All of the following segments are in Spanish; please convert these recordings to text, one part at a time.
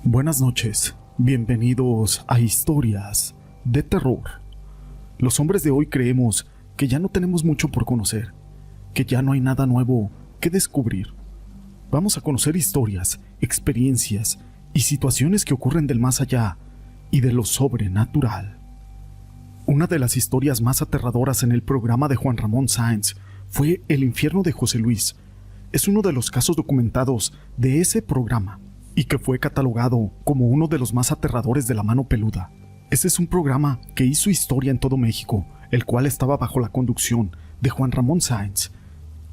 Buenas noches, bienvenidos a Historias de Terror. Los hombres de hoy creemos que ya no tenemos mucho por conocer, que ya no hay nada nuevo que descubrir. Vamos a conocer historias, experiencias y situaciones que ocurren del más allá y de lo sobrenatural. Una de las historias más aterradoras en el programa de Juan Ramón Sáenz fue El infierno de José Luis. Es uno de los casos documentados de ese programa y que fue catalogado como uno de los más aterradores de La Mano Peluda. Ese es un programa que hizo historia en todo México, el cual estaba bajo la conducción de Juan Ramón Sáenz,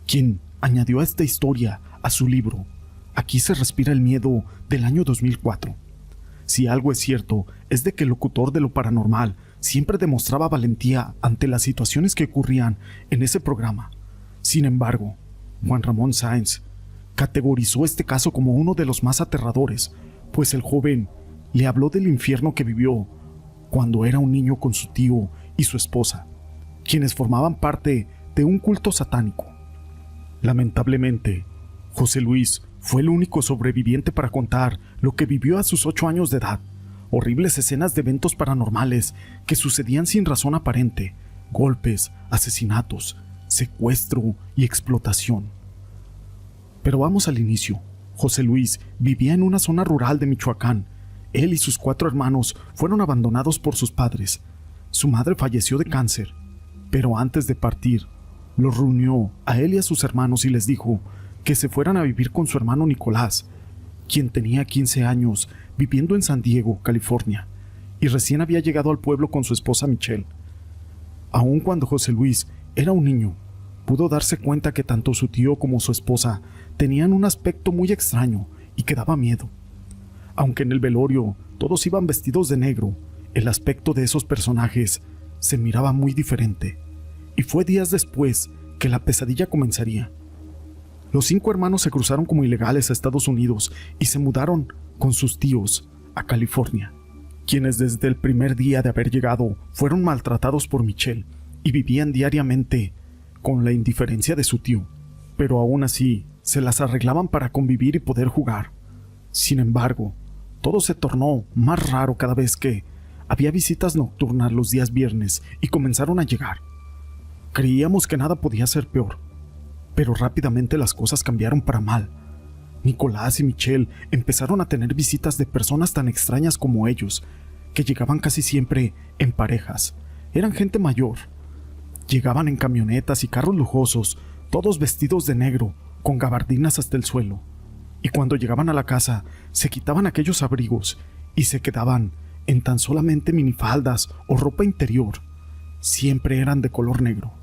quien añadió a esta historia a su libro Aquí se respira el miedo del año 2004. Si algo es cierto, es de que el locutor de lo paranormal siempre demostraba valentía ante las situaciones que ocurrían en ese programa. Sin embargo, Juan Ramón Sáenz categorizó este caso como uno de los más aterradores, pues el joven le habló del infierno que vivió cuando era un niño con su tío y su esposa, quienes formaban parte de un culto satánico. Lamentablemente, José Luis fue el único sobreviviente para contar lo que vivió a sus 8 años de edad. Horribles escenas de eventos paranormales que sucedían sin razón aparente, golpes, asesinatos, secuestro y explotación. Pero vamos al inicio. José Luis vivía en una zona rural de Michoacán. Él y sus 4 hermanos fueron abandonados por sus padres. Su madre falleció de cáncer, pero antes de partir, los reunió a él y a sus hermanos y les dijo que se fueran a vivir con su hermano Nicolás, quien tenía 15 años viviendo en San Diego, California, y recién había llegado al pueblo con su esposa Michelle. Aun cuando José Luis era un niño, pudo darse cuenta que tanto su tío como su esposa tenían un aspecto muy extraño y que daba miedo. Aunque en el velorio todos iban vestidos de negro, el aspecto de esos personajes se miraba muy diferente, y fue días después que la pesadilla comenzaría. Los 5 hermanos se cruzaron como ilegales a Estados Unidos y se mudaron con sus tíos a California, quienes desde el primer día de haber llegado fueron maltratados por Michelle y vivían diariamente con la indiferencia de su tío, pero aún así se las arreglaban para convivir y poder jugar. Sin embargo, todo se tornó más raro cada vez que había visitas nocturnas los días viernes y comenzaron a llegar. Creíamos que nada podía ser peor, pero rápidamente las cosas cambiaron para mal. Nicolás y Michelle empezaron a tener visitas de personas tan extrañas como ellos, que llegaban casi siempre en parejas. Eran gente mayor. Llegaban en camionetas y carros lujosos, todos vestidos de negro, con gabardinas hasta el suelo. Y cuando llegaban a la casa, se quitaban aquellos abrigos y se quedaban en tan solamente minifaldas o ropa interior. Siempre eran de color negro.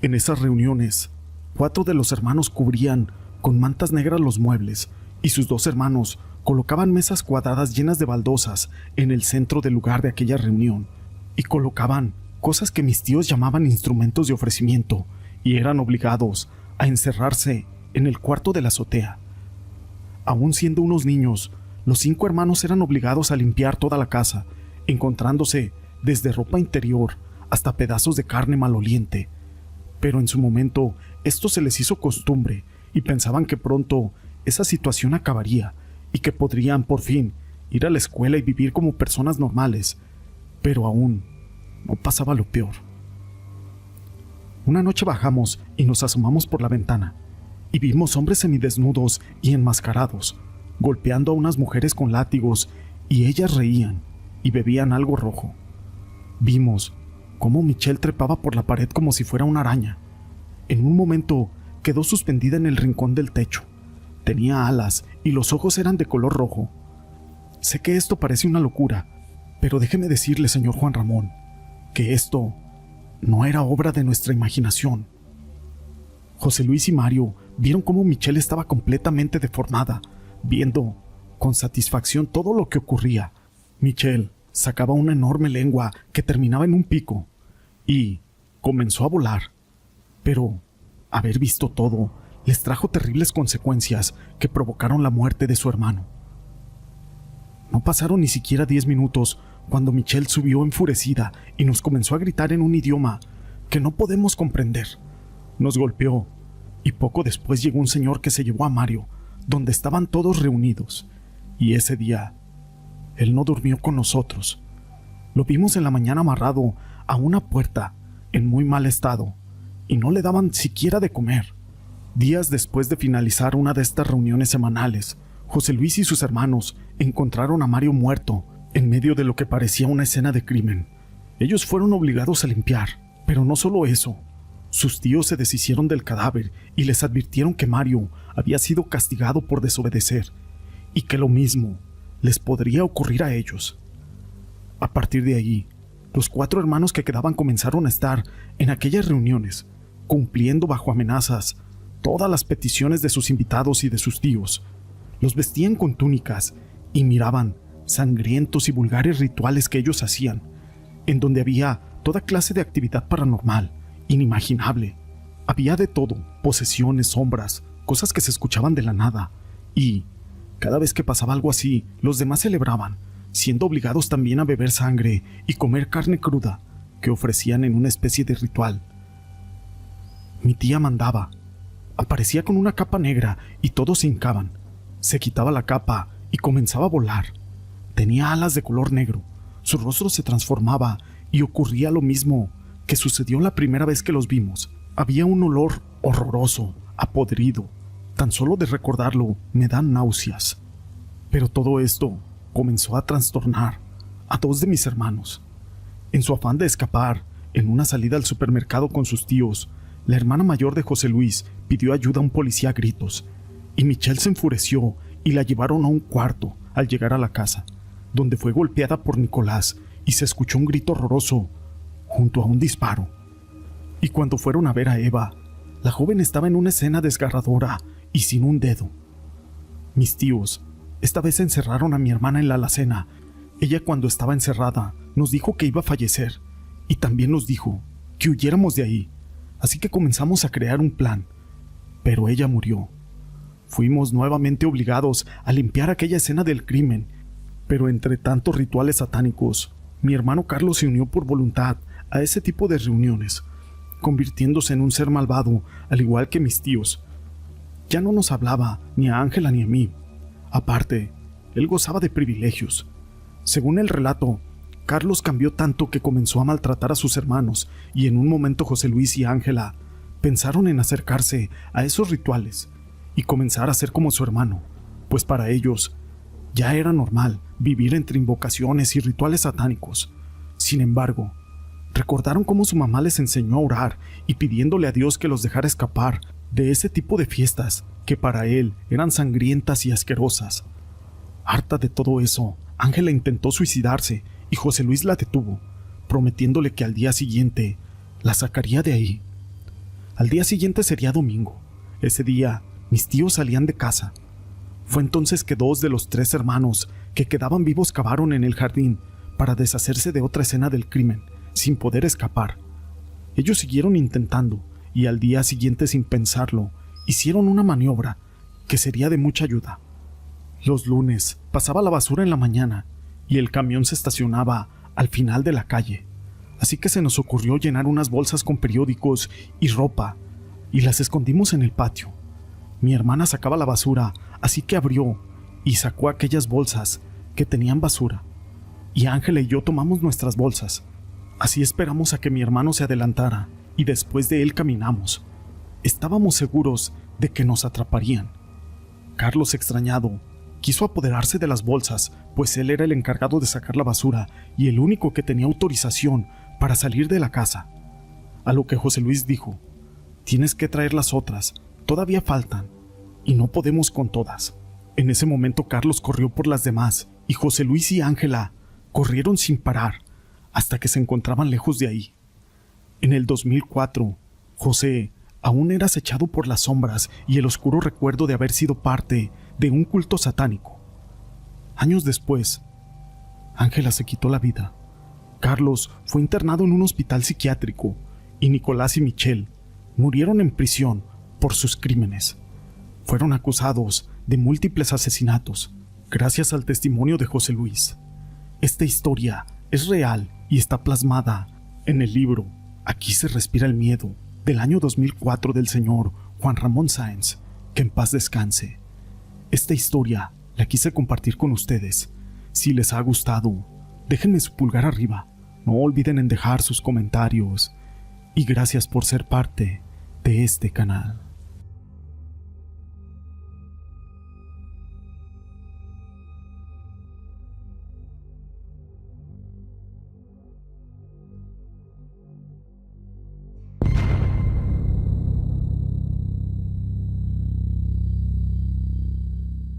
En esas reuniones, 4 de los hermanos cubrían con mantas negras los muebles y sus 2 hermanos colocaban mesas cuadradas llenas de baldosas en el centro del lugar de aquella reunión y colocaban cosas que mis tíos llamaban instrumentos de ofrecimiento y eran obligados a encerrarse en el cuarto de la azotea. Aún siendo unos niños, los 5 hermanos eran obligados a limpiar toda la casa, encontrándose desde ropa interior hasta pedazos de carne maloliente. Pero en su momento esto se les hizo costumbre y pensaban que pronto esa situación acabaría y que podrían por fin ir a la escuela y vivir como personas normales, pero aún no pasaba lo peor. Una noche bajamos y nos asomamos por la ventana y vimos hombres semidesnudos y enmascarados, golpeando a unas mujeres con látigos, y ellas reían y bebían algo rojo. Vimos cómo Michelle trepaba por la pared como si fuera una araña. En un momento quedó suspendida en el rincón del techo. Tenía alas y los ojos eran de color rojo. Sé que esto parece una locura, pero déjeme decirle, señor Juan Ramón, que esto no era obra de nuestra imaginación. José Luis y Mario vieron cómo Michelle estaba completamente deformada, viendo con satisfacción todo lo que ocurría. Michelle sacaba una enorme lengua que terminaba en un pico y comenzó a volar. Pero haber visto todo les trajo terribles consecuencias que provocaron la muerte de su hermano. No pasaron ni siquiera 10 minutos cuando Michelle subió enfurecida y nos comenzó a gritar en un idioma que no podemos comprender. Nos golpeó y poco después llegó un señor que se llevó a Mario, donde estaban todos reunidos, y ese día Él no durmió con nosotros. Lo vimos en la mañana amarrado a una puerta, en muy mal estado, y no le daban siquiera de comer. Días después de finalizar una de estas reuniones semanales, José Luis y sus hermanos encontraron a Mario muerto en medio de lo que parecía una escena de crimen. Ellos fueron obligados a limpiar, pero no solo eso. Sus tíos se deshicieron del cadáver y les advirtieron que Mario había sido castigado por desobedecer y que lo mismo les podría ocurrir a ellos. A partir de ahí, los 4 hermanos que quedaban comenzaron a estar en aquellas reuniones, cumpliendo bajo amenazas todas las peticiones de sus invitados y de sus tíos. Los vestían con túnicas y miraban sangrientos y vulgares rituales que ellos hacían, en donde había toda clase de actividad paranormal, inimaginable. Había de todo, posesiones, sombras, cosas que se escuchaban de la nada, y cada vez que pasaba algo así, los demás celebraban, siendo obligados también a beber sangre y comer carne cruda que ofrecían en una especie de ritual. Mi tía mandaba. Aparecía con una capa negra y todos se hincaban. Se quitaba la capa y comenzaba a volar. Tenía alas de color negro, su rostro se transformaba y ocurría lo mismo que sucedió la primera vez que los vimos. Había un olor horroroso, a podrido. Tan solo de recordarlo me dan náuseas. Pero todo esto comenzó a trastornar a 2 de mis hermanos. En su afán de escapar, en una salida al supermercado con sus tíos, la hermana mayor de José Luis pidió ayuda a un policía a gritos, y Michelle se enfureció y la llevaron a un cuarto al llegar a la casa, donde fue golpeada por Nicolás y se escuchó un grito horroroso junto a un disparo. Y cuando fueron a ver a Eva, la joven estaba en una escena desgarradora y sin un dedo. Mis tíos esta vez encerraron a mi hermana en la alacena. Ella, cuando estaba encerrada, nos dijo que iba a fallecer y también nos dijo que huyéramos de ahí. Así que comenzamos a crear un plan, pero ella murió. Fuimos nuevamente obligados a limpiar aquella escena del crimen, pero entre tantos rituales satánicos, mi hermano Carlos se unió por voluntad a ese tipo de reuniones, convirtiéndose en un ser malvado, al igual que mis tíos. Ya no nos hablaba ni a Ángela ni a mí. Aparte, él gozaba de privilegios. Según el relato, Carlos cambió tanto que comenzó a maltratar a sus hermanos, y en un momento José Luis y Ángela pensaron en acercarse a esos rituales y comenzar a ser como su hermano, pues para ellos ya era normal vivir entre invocaciones y rituales satánicos. Sin embargo, recordaron cómo su mamá les enseñó a orar y pidiéndole a Dios que los dejara escapar de ese tipo de fiestas que para él eran sangrientas y asquerosas. Harta de todo eso, Ángela intentó suicidarse y José Luis la detuvo, prometiéndole que al día siguiente la sacaría de ahí. Al día siguiente sería domingo. Ese día, mis tíos salían de casa. Fue entonces que 2 de los 3 hermanos que quedaban vivos cavaron en el jardín para deshacerse de otra escena del crimen, sin poder escapar. Ellos siguieron intentando, y al día siguiente, sin pensarlo, hicieron una maniobra que sería de mucha ayuda. Los lunes pasaba la basura en la mañana, y el camión se estacionaba al final de la calle. Así que se nos ocurrió llenar unas bolsas con periódicos y ropa, y las escondimos en el patio. Mi hermana sacaba la basura, así que abrió y sacó aquellas bolsas que tenían basura. Y Ángela y yo tomamos nuestras bolsas. Así esperamos a que mi hermano se adelantara, y después de él caminamos. Estábamos seguros de que nos atraparían. Carlos, extrañado, quiso apoderarse de las bolsas, pues él era el encargado de sacar la basura y el único que tenía autorización para salir de la casa. A lo que José Luis dijo: «Tienes que traer las otras, todavía faltan, y no podemos con todas». En ese momento Carlos corrió por las demás, y José Luis y Ángela corrieron sin parar, hasta que se encontraban lejos de ahí. En el 2004, José aún era acechado por las sombras y el oscuro recuerdo de haber sido parte de un culto satánico. Años después, Ángela se quitó la vida. Carlos fue internado en un hospital psiquiátrico y Nicolás y Michelle murieron en prisión por sus crímenes. Fueron acusados de múltiples asesinatos gracias al testimonio de José Luis. Esta historia es real y está plasmada en el libro Aquí se respira el miedo, del año 2004, del señor Juan Ramón Sáenz, que en paz descanse. Esta historia la quise compartir con ustedes, Si les ha gustado, déjenme su pulgar arriba. No olviden en dejar sus comentarios. Y gracias por ser parte de este canal.